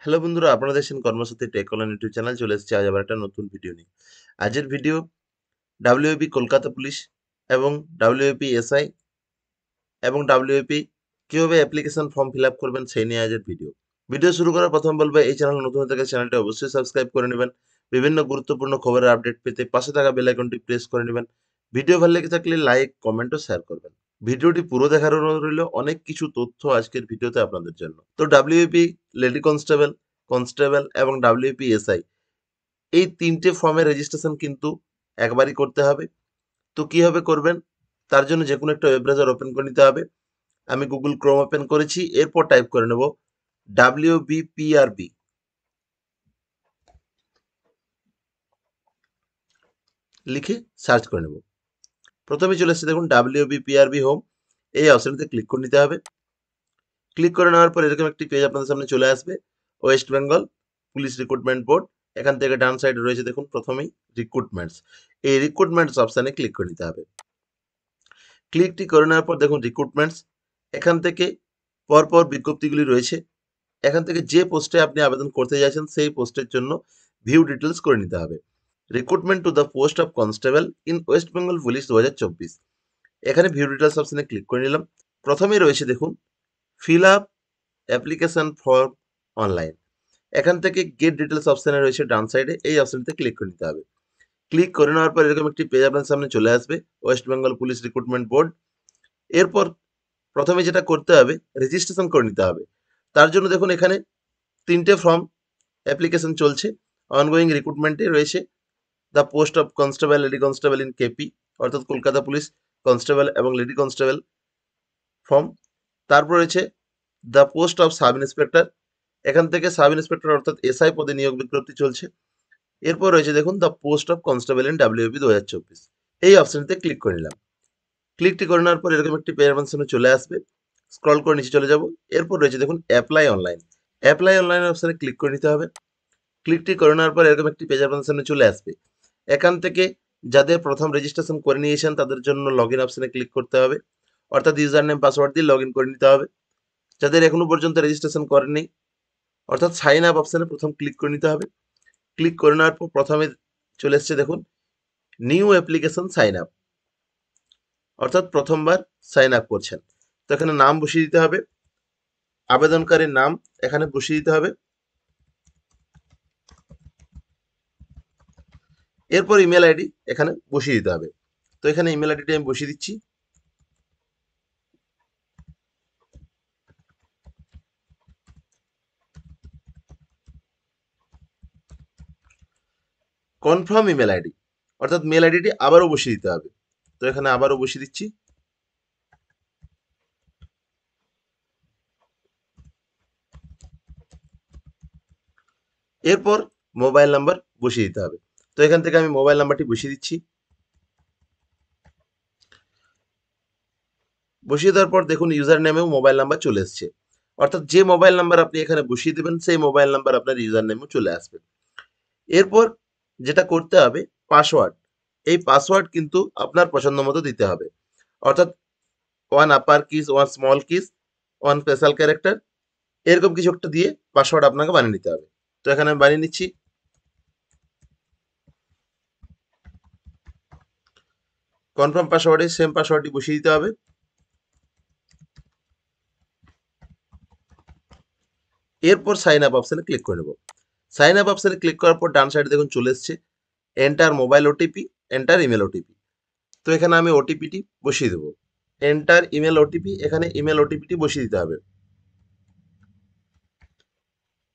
Hello বন্ধুরা, আপনারা দেখছেন Karmasathi tech online YouTube channel. চলে এসেছি আজ আবার একটা নতুন ভিডিও নিয়ে। আজের ভিডিও ডাব্লিউবি কলকাতা পুলিশ এবং ডাব্লিউবি এসআই এবং ডাব্লিউবি কিভাবে অ্যাপ্লিকেশন ফর্ম ফিল আপ করবেন সেই নিয়ে আজের ভিডিও। ভিডিও শুরু করার প্রথম বলবো, এই চ্যানেল নতুন হয়ে থাকলে চ্যানেলটি অবশ্যই সাবস্ক্রাইব করে নেবেন। বিভিন্ন গুরুত্বপূর্ণ খবরের আপডেট পেতে পাশে থাকা বেল আইকনটি প্রেস করে নেবেন। ভিডিও ভালো লেগে থাকলে লাইক, কমেন্ট ও শেয়ার করবেন। ভিডিওটি পুরো দেখার অনুরোধ রইল। অনেক কিছু তথ্য আজকের ভিডিওতে আপনাদের জন্য। তো ডাব্লিউপি লেডি কনস্টেবল, কনস্টেবল এবং ডাব্লিউপি এসআই এই ৩ টে ফর্মের রেজিস্ট্রেশন কিন্তু একবারই করতে হবে। তো কিভাবে করবেন? তার জন্য যেকোনো একটা ওয়েব ব্রাউজার ওপেন করে নিতে হবে। আমি Google Chrome ওপেন করেছি। এরপর টাইপ করে নেব WBPRB। লিখে সার্চ করে নেব। প্রথমে চলে এসেছে দেখুন WBPRB হোম। এই অপশনটিতে ক্লিক করে নিতে হবে। ক্লিক করে নেওয়ার পর এরকম একটি পেজ আপনাদের সামনে চলে আসবে। West Bengal police recruitment board. এখান থেকে ডান সাইডে রয়েছে দেখুন প্রথমেই রিক্রুটমেন্টস। এই রিক্রুটমেন্টস অপশনে ক্লিক করে নিতে হবে। ক্লিকটি করে নেওয়ার পর দেখুন রিক্রুটমেন্টস। এখান থেকে পরপর বিজ্ঞপ্তিগুলি রয়েছে। এখান থেকে যে পোস্টে আপনি আবেদন করতে চাইছেন সেই পোস্টের জন্য ভিউ ডিটেলস করে নিতে হবে। Recruitment to the post of constable in West Bengal police 2024। এখানে ভিউ ডিটেলস অপশনে ক্লিক করে নিলাম। প্রথমেই রয়েছে দেখুন fill up application form online. এখান থেকে গেট ডিটেলস অপশনে রয়েছে ডান সাইডে। এই অপশনটিতে ক্লিক করে নিতে হবে। ক্লিক করে নেওয়ার পর এরকম একটি পেজ আপনার সামনে চলে আসবে, West Bengal police recruitment board. এরপর প্রথমে যেটা করতে হবে, রেজিস্ট্রেশন করে নিতে হবে। তার জন্য দেখুন এখানে ৩ টে ফর্ম অ্যাপ্লিকেশন চলছে। অনগোয়িং রিক্রুটমেন্টে রয়েছে the post of constable, lady constable in KP অর্থাৎ কলকাতা পুলিশ কনস্টেবল এবং লেডি কনস্টেবল ফর্ম। তারপর রয়েছে the post of sub inspector. এখান থেকে সাব ইন্সপেক্টর অর্থাৎ এসআই পদে নিয়োগ বিজ্ঞপ্তি চলছে। এরপর রয়েছে দেখুন the post of constable in WB 2024। এই অপশনটিতে ক্লিক করে নিলাম। ক্লিকটি করে নেওয়ার পর এরকম একটি পেজ আমার সামনে চলে আসবে। স্ক্রল করে নিচে চলে যাব। এরপর রয়েছে দেখুন অ্যাপ্লাই অনলাইন। অ্যাপ্লাই অনলাইন অপশনে ক্লিক করে নিতে হবে। ক্লিকটি করে নেওয়ার পর এরকম একটি পেজ আপনাদের সামনে চলে আসবে। এখান থেকে যাদের প্রথম রেজিস্ট্রেশন করে নিয়েছেন তাদের জন্য লগইন অপশনে ক্লিক করতে হবে, অর্থাৎ ইউজার নেম পাসওয়ার্ড দিয়ে লগইন করে নিতে হবে। যাদের এখনো পর্যন্ত রেজিস্ট্রেশন করেননি অর্থাৎ সাইন আপ অপশনে প্রথম ক্লিক করে নিতে হবে। ক্লিক করে নেওয়ার পর প্রথমে চলে এসছে দেখুন নিউ অ্যাপ্লিকেশন সাইন আপ, অর্থাৎ প্রথমবার সাইন আপ করছেন। তো এখানে নাম বসিয়ে দিতে হবে। আবেদনকারীর নাম এখানে বসিয়ে দিতে হবে। এরপর ইমেল আইডি এখানে বসিয়ে দিতে হবে। তো এখানে ইমেল আইডিটি আমি বসিয়ে দিচ্ছি। কনফার্ম ইমেল আইডি অর্থাৎ মেল আইডিটি আবারও বসিয়ে দিতে হবে। তো এখানে আবারও বসিয়ে দিচ্ছি। এরপর মোবাইল নাম্বার বসিয়ে দিতে হবে। তো এখান থেকে আমি মোবাইল নাম্বারটি বসিয়ে দিচ্ছি। বসিয়ে দেওয়ার পর দেখুন ইউজার নেমেও মোবাইল নাম্বার চলে এসছে, অর্থাৎ যে মোবাইল নাম্বার আপনি এখানে বসিয়ে দেবেন সেই মোবাইল নাম্বার আপনার ইউজার নেমেও চলে আসবে। এরপর যেটা করতে হবে পাসওয়ার্ড। এই পাসওয়ার্ড কিন্তু আপনার পছন্দ মতো দিতে হবে, অর্থাৎ ওয়ান আপার kiss, one small kiss, one special character, এরকম কিছু একটা দিয়ে পাসওয়ার্ড আপনাকে বানিয়ে নিতে হবে। তো এখানে আমি বানিয়ে নিচ্ছি। কনফার্ম পাসওয়ার্ডে সেম পাসওয়ার্ডটি বসিয়ে দিতে হবে। এরপর সাইন আপ অপশনে ক্লিক করে নেব। সাইন আপ অপশনে ক্লিক করার পর ডান সাইডে দেখুন চলে এসছে enter mobile OTP, enter email OTP. তো এখানে আমি ওটিপিটি বসিয়ে দেবো। এন্টার ইমেল ওটিপি, এখানে ইমেল ওটিপিটি বসিয়ে দিতে হবে।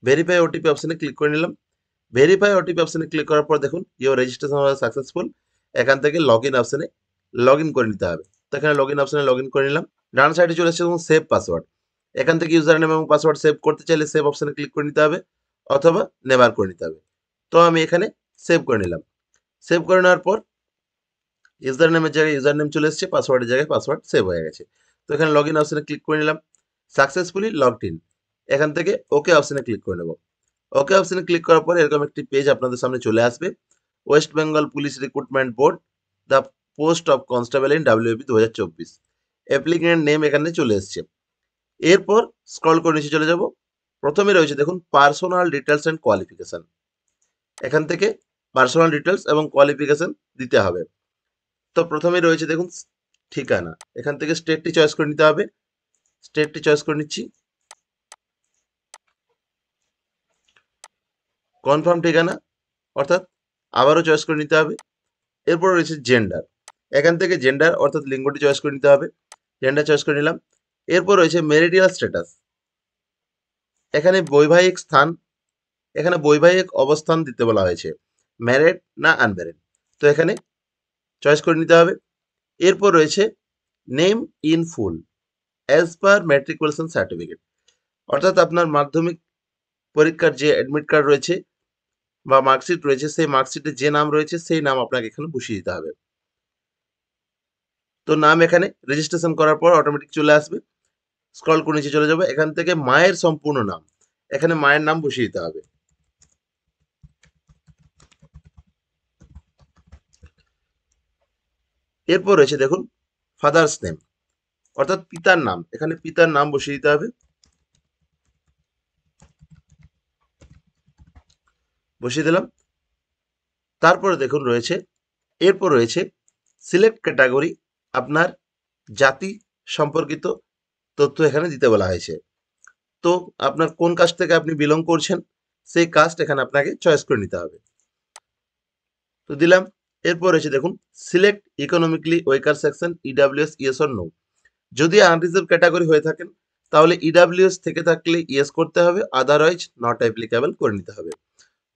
ভেরিফাই ওটিপি অপশনে ক্লিক করে নিলাম। ভেরিফাই ওটিপি অপশনে ক্লিক করার পর দেখুন ইউর রেজিস্ট্রেশন ওয়াজ সাকসেসফুল। এখান থেকে লগ ইন অপশনে লগ ইন করে নিতে হবে। তো এখানে লগ ইন অপশনে লগ ইন করে নিলাম। ডান সাইডে চলে এসেছে দেখুন সেভ পাসওয়ার্ড। এখান থেকে ইউজার নেম এবং পাসওয়ার্ড সেভ করতে চাইলে সেভ অপশনে ক্লিক করে নিতে হবে, অথবা নেভার করে নিতে হবে। তো আমি এখানে সেভ করে নিলাম। সেভ করে নেওয়ার পর ইউজার নেমের জায়গায় ইউজার নেম চলে এসেছে, পাসওয়ার্ডের জায়গায় পাসওয়ার্ড সেভ হয়ে গেছে। তো এখানে লগ ইন অপশনে ক্লিক করে নিলাম। Successfully logged in. এখান থেকে ওকে অপশনে ক্লিক করে নেব। ওকে অপশনে ক্লিক করার পর এরকম একটি পেজ আপনাদের সামনে চলে আসবে। West Bengal police recruitment board, the post of constable in WB 2024। Applicant name এখানে চলে এসছে। এরপর স্ক্রল করে নিচে চলে যাব। প্রথমে রয়েছে দেখুন পার্সোনাল ডিটেলস অ্যান্ড কোয়ালিফিকেশন। এখান থেকে পার্সোনাল ডিটেলস এবং কোয়ালিফিকেশন দিতে হবে। তো প্রথমে রয়েছে দেখুন ঠিকানা, এখান থেকে স্টেটটি চয়েস করে নিতে হবে। স্টেটটি চয়েস করে নিচ্ছি, কনফার্ম ঠিকানা অর্থাৎ আবারও চয়েস করে নিতে হবে। এরপর রয়েছে জেন্ডার, এখান থেকে জেন্ডার অর্থাৎ লিঙ্গটি চয়েস করে নিতে হবে। জেন্ডার চয়েস করে নিলাম। এরপর রয়েছে ম্যারিটাল স্ট্যাটাস, এখানে বৈবাহিক স্থান, এখানে বৈবাহিক অবস্থান দিতে বলা হয়েছে, ম্যারিড না আনম্যারিড, তো এখানে চয়েস করে নিতে হবে। এরপর রয়েছে name in full as per matriculation certificate, অর্থাৎ আপনার মাধ্যমিক পরীক্ষার যে অ্যাডমিট কার্ড রয়েছে বা মার্কশিট রয়েছে, সেই মার্কশিটে যে নাম রয়েছে সেই নাম আপনাকে এখানে বসিয়ে দিতে হবে। তো নাম এখানে রেজিস্ট্রেশন করার পর অটোমেটিক চলে আসবে। স্ক্রল করে নিচে চলে যাবে, এখান থেকে মায়ের সম্পূর্ণ নাম, এখানে মায়ের নাম বসিয়ে দিতে হবে। এরপর রয়েছে দেখুন ফাদার্স নেম অর্থাৎ পিতার নাম, এখানে পিতার নাম বসিয়ে দিতে হবে। বসিয়ে দিলাম। তারপরে দেখুন রয়েছে, এরপর রয়েছে সিলেক্ট ক্যাটাগরি, আপনার জাতি সম্পর্কিত তথ্য এখানে দিতে বলা হয়েছে। তো আপনার কোন কাস্ট থেকে আপনি বিলং করছেন সেই কাস্ট এখানে আপনাকে চয়েস করে নিতে হবে। তো দিলাম। এরপর রয়েছে দেখুন select economically weaker section EWS yes or no, যদি আনরিজার্ভ ক্যাটাগরি হয়ে থাকেন তাহলে ইডাব্লিউএস থেকে থাকলে ইয়েস করতে হবে, আদারওয়াইজ নট অ্যাপ্লিকেবল করে নিতে হবে।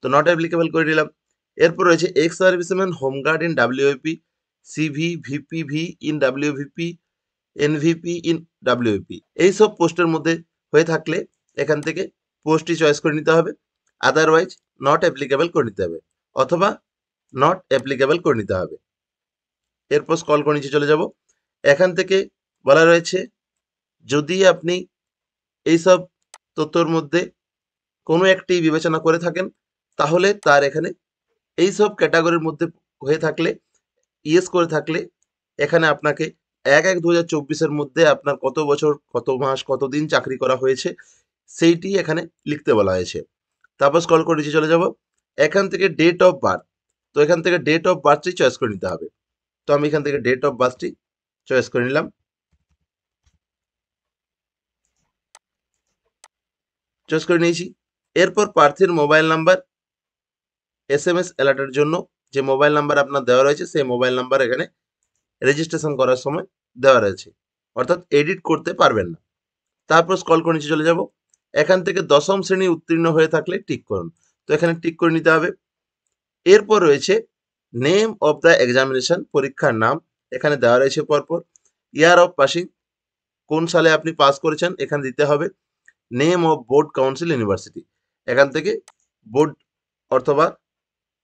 তো নট অ্যাপ্লিকেবল করে নিলাম। এরপর রয়েছে ex serviceman home guard in WAP, CV ভিপিভি in ডাব্লিউভিপি, NVP in WP, এইসব পোস্টের মধ্যে হয়ে থাকলে এখান থেকে পোস্টটি চয়েস করে নিতে হবে, আদারওয়াইজ নট অ্যাপ্লিকেবল করে নিতে হবে অথবা নট অ্যাপ্লিকেবল করে নিতে হবে। এরপর স্ক্রল করে নিচে চলে যাব, এখান থেকে বলা রয়েছে যদি আপনি এইসব তথ্যর মধ্যে কোনো একটি বিবেচনা করে থাকেন তাহলে তার এখানে এইসব ক্যাটাগরির মধ্যে হয়ে থাকলে ইয়েস করে থাকলে এখানে আপনাকে 1/1/2024 মধ্যে আপনার কত বছর কত মাস কত দিন চাকরি করা হয়েছে সেইটি এখানে লিখতে বলা হয়েছে। তারপর স্ক্রল করে নিচে চলে যাব, এখান থেকে ডেট অফ বার্থ, তো এখান থেকে ডেট অফ বার্থটি চয়েস করে নিতে হবে। তো আমি এখান থেকে ডেট অফ বার্থটি চয়েস করে নিলাম। চয়েস করে নিয়েছি। এরপর প্রার্থীর মোবাইল নাম্বার এসএমএস অ্যালার্টের জন্য যে মোবাইল নাম্বার আপনার দেওয়া রয়েছে সেই মোবাইল নাম্বার এখানে রেজিস্ট্রেশন করার সময় দেওয়া রয়েছে, অর্থাৎ এডিট করতে পারবেন না। তারপর স্ক্রল করে নিচে চলে যাব, এখান থেকে দশম শ্রেণী উত্তীর্ণ হয়ে থাকলে টিক করুন, তো এখানে টিক করে নিতে হবে। এরপর রয়েছে নেম অফ দ্য এক্সামিনেশন, পরীক্ষার নাম এখানে দেওয়া রয়েছে পরপর। ইয়ার অফ পাসিং, কোন সালে আপনি পাস করেছেন এখানে দিতে হবে। Name of board council university, এখান থেকে বোর্ড অথবা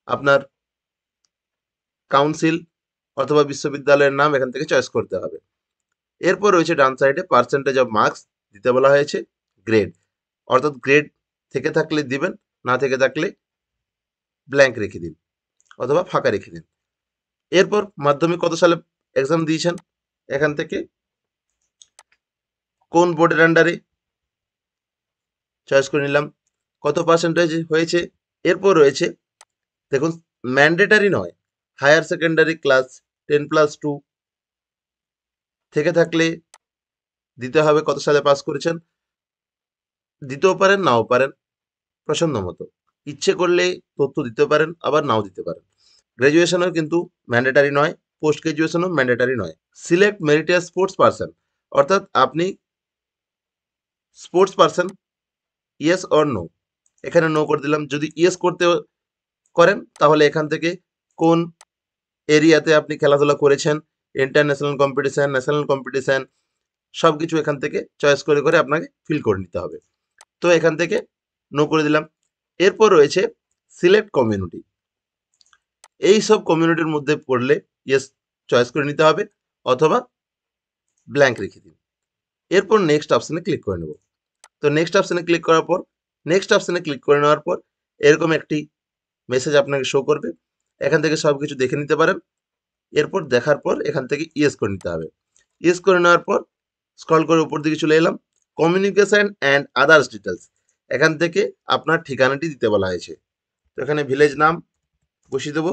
আপনার কাউন্সিল অথবা বিশ্ববিদ্যালয়ের নাম এখান থেকে চয়েস করতে হবে। এরপর রয়েছে ডান সাইডে পার্সেন্টেজ অফ মার্কস দিতে বলা হয়েছে, গ্রেড অর্থাৎ গ্রেড থেকে থাকলে দিবেন, না থেকে থাকলে ব্ল্যাঙ্ক রেখে দিন অথবা ফাঁকা রেখে দিন। এরপর মাধ্যমিক কত সালে এক্সাম দিয়েছেন এখান থেকে কোন বোর্ডের আন্ডারে চয়েস করে নিলাম, কত পার্সেন্টেজ হয়েছে। এরপর রয়েছে দেখুন ম্যান্ডেটারি নয়, হায়ার সেকেন্ডারি ক্লাস 10+2 থেকে থাকলে দিতে হবে কত সালে পাস করেছেন, দিতেও পারেন নাও পারেন পছন্দ মতো, ইচ্ছে করলে তথ্য দিতে পারেন আবার নাও দিতে পারেন। গ্র্যাজুয়েশনও কিন্তু ম্যান্ডেটারি নয়, পোস্ট গ্র্যাজুয়েশনও ম্যান্ডেটারি নয়। সিলেক্ট মেরিটিয়াস স্পোর্টস পারসন, অর্থাৎ আপনি sports person yes or no, এখানে নো করে দিলাম। যদি ইয়েস করতে করেন তাহলে এখান থেকে কোন এরিয়াতে আপনি খেলাধুলা করেছেন, ইন্টারন্যাশনাল কম্পিটিশন, ন্যাশনাল কম্পিটিশন, সব কিছু এখান থেকে চয়েস করে করে আপনাকে ফিল করে নিতে হবে। তো এখান থেকে নো করে দিলাম। এরপর রয়েছে সিলেক্ট কমিউনিটি, এই সব কমিউনিটির মধ্যে পড়লে ইয়েস চয়েস করে নিতে হবে অথবা ব্ল্যাঙ্ক রেখে দিন। এরপর নেক্সট অপশনে ক্লিক করে নেব। তো নেক্সট অপশনে ক্লিক করার পর নেওয়ার পর এরকম একটি মেসেজ আপনাকে শো করবে, এখান থেকে সব কিছু দেখে নিতে পারেন। এরপর দেখার পর এখান থেকে ইয়েস করে নিতে হবে। ইয়েস করে নেওয়ার পর স্ক্রল করে উপর দিকে চলে এলাম, কমিউনিকেশন অ্যান্ড আদার্স ডিটেলস, এখান থেকে আপনার ঠিকানাটি দিতে বলা হয়েছে। তো এখানে ভিলেজ নাম বসিয়ে দেবো।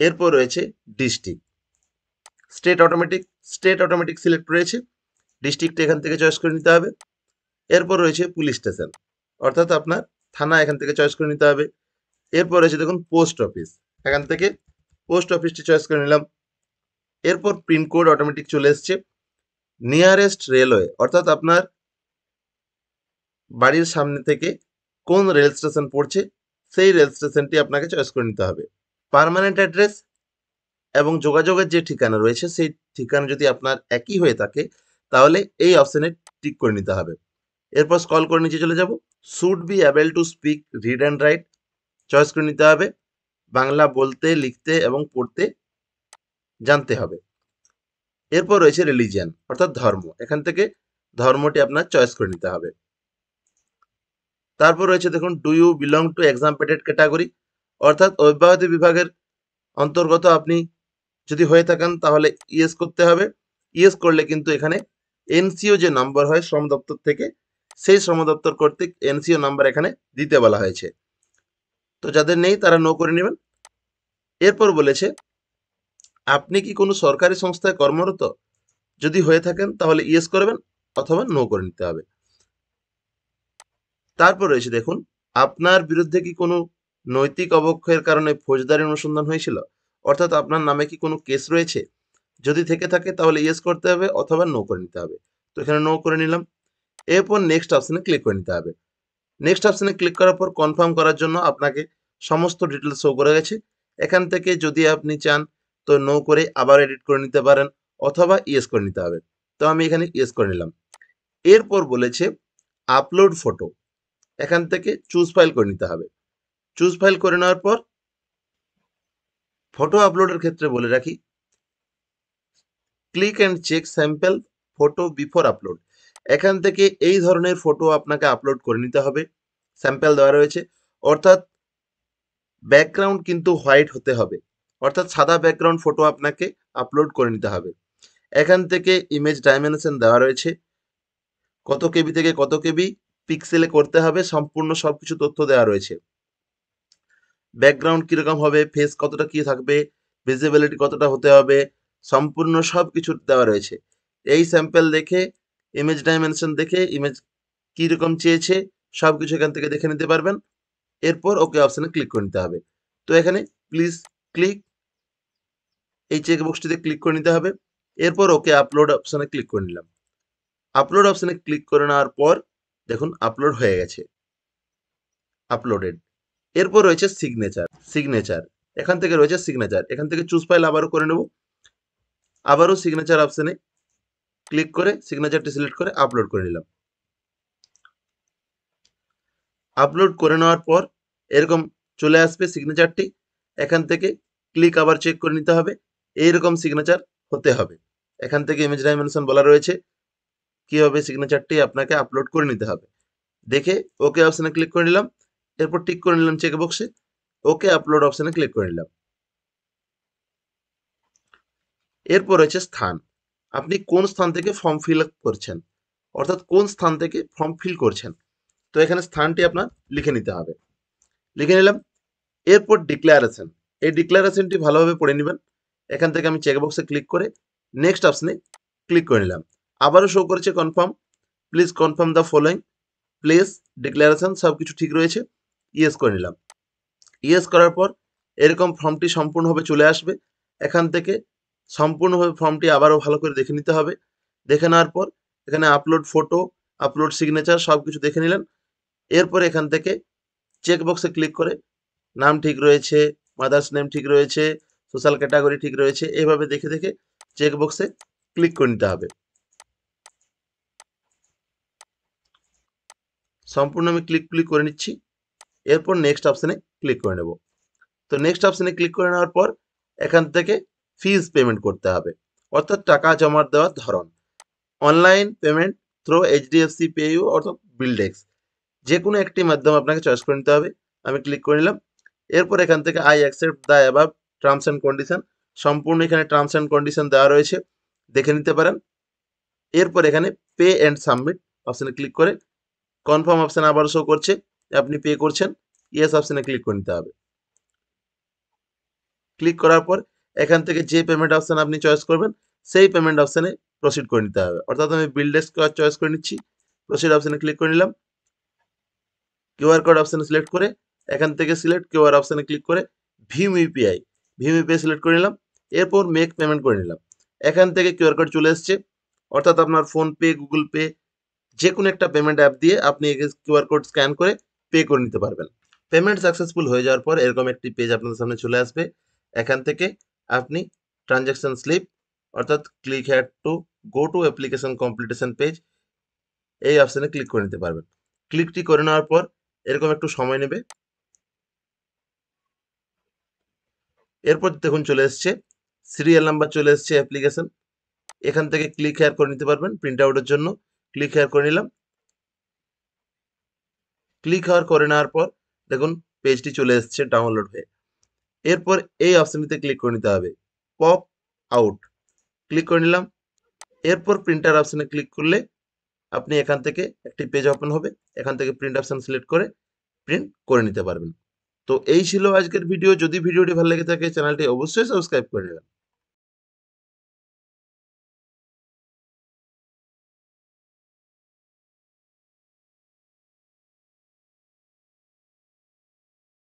এরপর রয়েছে ডিস্ট্রিক্ট। স্টেট অটোমেটিক সিলেক্ট রয়েছে, ডিস্ট্রিক্ট এখান থেকে চয়েস করে নিতে হবে। এরপর রয়েছে পুলিশ স্টেশন, অর্থাৎ আপনার থানা এখান থেকে চয়েস করে নিতে হবে। এরপর রয়েছে দেখুন পোস্ট অফিস, এখান থেকে পোস্ট অফিসটি চয়েস করে নিলাম। এরপর পিনকোড অটোমেটিক চলে এসছে। নিয়ারেস্ট রেলওয়ে, অর্থাৎ আপনার বাড়ির সামনে থেকে কোন রেল স্টেশন পড়ছে সেই রেল স্টেশনটি আপনাকে চয়েস করে নিতে হবে। পার্মানেন্ট অ্যাড্রেস এবং যোগাযোগের যে ঠিকানা রয়েছে সেই ঠিকানা যদি আপনার একই হয়ে থাকে তাহলে এই অপশনে টিক করে নিতে হবে। এরপর স্ক্রল করে নিচে চলে যাব। Should be able to speak, read and right choice করে নিতে হবে। বাংলা বলতে, লিখতে এবং পড়তে জানতে হবে। এরপর রয়েছে রিলিজিয়ান, অর্থাৎ ধর্ম, এখান থেকে ধর্মটি আপনার চয়েস করে নিতে হবে। তারপর রয়েছে দেখুন do you belong to exempted category, অর্থাৎ অব্যাহতি বিভাগের অন্তর্গত আপনি যদি হয়ে থাকেন তাহলে ইয়েস করতে হবে। ইয়েস করলে কিন্তু এখানে এনসিও যে নাম্বার হয় শ্রম দপ্তর থেকে, সেই শ্রম দপ্তর কর্তৃক এনসিও নাম্বার এখানে দিতে বলা হয়েছে। তো যাদের নেই তারা নো করে নেবেন। এরপর বলেছে আপনি কি কোনো সরকারি সংস্থায় কর্মরত, যদি হয়ে থাকেন তাহলে ইয়েস করবেন অথবা নো করে নিতে হবে। তারপর রয়েছে দেখুন আপনার বিরুদ্ধে কি কোনো নৈতিক অবক্ষয়ের কারণে ফৌজদারি অনুসন্ধান হয়েছিল, অর্থাৎ আপনার নামে কি কোনো কেস রয়েছে, যদি থেকে থাকে তাহলে ইয়েস করতে হবে অথবা নো করে নিতে হবে। তো এখানে নো করে নিলাম। এরপর নেক্সট অপশনে ক্লিক করে নিতে হবে। নেক্সট অপশনে ক্লিক করার পর কনফার্ম করার জন্য আপনাকে সমস্ত ডিটেলস শো করে গেছে। এখান থেকে যদি আপনি চান তো নো করে আবার এডিট করে নিতে পারেন অথবা ইয়েস করে নিতে হবে। তো আমি এখানে ইয়েস করে নিলাম। এরপর বলেছে আপলোড ফটো, এখান থেকে চুজ ফাইল করে নিতে হবে। চুজ ফাইল করে নেওয়ার পর ফটো আপলোডের ক্ষেত্রে বলে রাখি click and check sample photo before upload, এখান থেকে এই ধরনের ফটো আপনাকে আপলোড করে নিতে হবে। স্যাম্পল দেওয়া রয়েছে, অর্থাৎ ব্যাকগ্রাউন্ড কিন্তু হোয়াইট হতে হবে, অর্থাৎ সাদা ব্যাকগ্রাউন্ড ফটো আপনাকে আপলোড করে নিতে হবে। এখান থেকে ইমেজ ডাইমেনশন দেওয়া রয়েছে, কত কেবি থেকে কত কেবি পিক্সেলে করতে হবে, সম্পূর্ণ সবকিছু তথ্য দেওয়া রয়েছে। ব্যাকগ্রাউন্ড কিরকম হবে, ফেস কতটা কি থাকবে, ভিজিবিলিটি কতটা হতে হবে, সম্পূর্ণ সব কিছু দেওয়া রয়েছে। এই স্যাম্পল দেখে ইমেজ ডাইমেনশন দেখে ইমেজ কীরকম চেয়েছে সব কিছু এখান থেকে দেখে নিতে পারবেন। এরপর ওকে অপশানে ক্লিক করে নিতে হবে। তো এখানে প্লিজ ক্লিক, এই চেক বক্সটিতে ক্লিক করে নিতে হবে। এরপর ওকে আপলোড অপশানে ক্লিক করে নিলাম। আপলোড অপশানে ক্লিক করে নেওয়ার পর দেখুন আপলোড হয়ে গেছে, আপলোডেড। এরপর রয়েছে সিগনেচার, এখান থেকে রয়েছে সিগনেচার, এখান থেকে চুজ ফাইল আবারও করে নেব। আবারও সিগনেচার অপশানে ক্লিক করে সিগনেচারটি সিলেক্ট করে আপলোড করে নিলাম। আপলোড করে নেওয়ার পর এরকম চলে আসবে সিগনেচারটি, এখান থেকে ক্লিক আবার চেক করে নিতে হবে, এইরকম সিগনেচার হতে হবে। এখান থেকে ইমেজ ডাইমেনশন বলা রয়েছে কীভাবে সিগনেচারটি আপনাকে আপলোড করে নিতে হবে। দেখে ওকে অপশানে ক্লিক করে নিলাম। এরপর টিক করে নিলাম চেক বক্সে, ওকে আপলোড অপশানে ক্লিক করে নিলাম। এরপর রয়েছে স্থান, আপনি কোন স্থান থেকে ফর্ম ফিল আপ করছেন, অর্থাৎ কোন স্থান থেকে ফর্ম ফিল করছেন। তো এখানে স্থানটি আপনার লিখে নিতে হবে, লিখে নিলাম। এরপর ডিক্লারেশন, এই ডিক্লারেশনটি ভালোভাবে পড়ে নেবেন। এখান থেকে আমি চেকবক্সে ক্লিক করে নেক্সট অপশনে ক্লিক করে নিলাম। আবারও শো করেছে confirm, please confirm the following, place declaration সব কিছু ঠিক রয়েছে, ইয়েস করে নিলাম। ইয়েস করার পর এরকম ফর্মটি সম্পূর্ণভাবে চলে আসবে। এখান থেকে সম্পূর্ণভাবে ফর্মটি আবারও ভালো করে দেখে নিতে হবে। দেখে নেওয়ার পর এখানে আপলোড ফটো, আপলোড সিগনেচার সব কিছু দেখে নিলেন। এরপর এখান থেকে চেকবক্সে ক্লিক করে নাম ঠিক রয়েছে, মাদার্স নেম ঠিক রয়েছে, সোশ্যাল ক্যাটাগরি ঠিক রয়েছে, এইভাবে দেখে দেখে চেকবক্সে ক্লিক করে নিতে হবে। সম্পূর্ণ আমি ক্লিক করে নিচ্ছি। এরপর নেক্সট অপশানে ক্লিক করে নেব। তো নেক্সট অপশানে ক্লিক করে নেওয়ার পর এখান থেকে ফিজ পেমেন্ট করতে হবে, অর্থাৎ টাকা জমা দেওয়ার ধরন। Online payment through HDFC PayU অর্থাৎ বিলডেক্স, যে কোনো একটি মাধ্যম আপনাকে চয়েস করে নিতে হবে। আমি ক্লিক করে নিলাম। এরপর এখান থেকে I accept the above terms and condition, সম্পূর্ণ এখানে টার্মস অ্যান্ড কন্ডিশন দেওয়া রয়েছে, দেখে নিতে পারেন। এরপর এখানে পে অ্যান্ড সাবমিট অপশানে ক্লিক করে কনফার্ম অপশান আবার শো করছে আপনি পে করছেন, ইয়েস অপশানে ক্লিক করে নিতে হবে। ক্লিক করার পর এখান থেকে যে পেমেন্ট অপশান আপনি চয়েস করবেন সেই পেমেন্ট অপশানে প্রসিড করে নিতে হবে। অর্থাৎ আমি বিল ডেস্ক চয়েস করে নিচ্ছি, প্রসিড অপশানে ক্লিক করে নিলাম। কিউআর কোড অপশানে সিলেক্ট করে এখান থেকে সিলেক্ট কিউআর অপশানে ক্লিক করে ভিম ইউপিআই সিলেক্ট করে নিলাম। এরপর মেক পেমেন্ট করে নিলাম। এখান থেকে কিউআর কোড চলে এসছে, অর্থাৎ আপনার ফোনপে, গুগল পে যে কোনো একটা পেমেন্ট অ্যাপ দিয়ে আপনি কিউআর কোড স্ক্যান করে পে করে নিতে পারবেন। পেমেন্ট সাকসেসফুল হয়ে যাওয়ার পর এরকম একটি পেজ আপনাদের সামনে চলে আসবে। এখান থেকে আপনি ট্রানজ্যাকশন স্লিপ অর্থাৎ click here to go to application completion page এই অপশানে ক্লিক করে নিতে পারবেন। ক্লিকটি করে নেওয়ার পর এরকম একটু সময় নেবে। এরপর দেখুন চলে এসছে সিরিয়াল নাম্বার চলে এসছে অ্যাপ্লিকেশন। এখান থেকে ক্লিক হেয়ার করে নিতে পারবেন প্রিন্ট আউটের জন্য। ক্লিক হেয়ার করে নিলাম। ক্লিক হেয়ার করে নেওয়ার পর দেখুন পেজটি চলে এসছে ডাউনলোড হয়ে। এরপর এই অপশনটিতে ক্লিক করে নিতে হবে পপ আউট, ক্লিক করে নিলাম। এরপর প্রিন্টার অপশনে ক্লিক করলে আপনি এখান থেকে একটি পেজ ওপেন হবে। এখান থেকে প্রিন্ট অপশন সিলেক্ট করে প্রিন্ট করে নিতে পারবেন। তো এই ছিল আজকের ভিডিও। যদি ভিডিওটি ভালো লেগে থাকে চ্যানেলটি অবশ্যই সাবস্ক্রাইব করে নেবেন।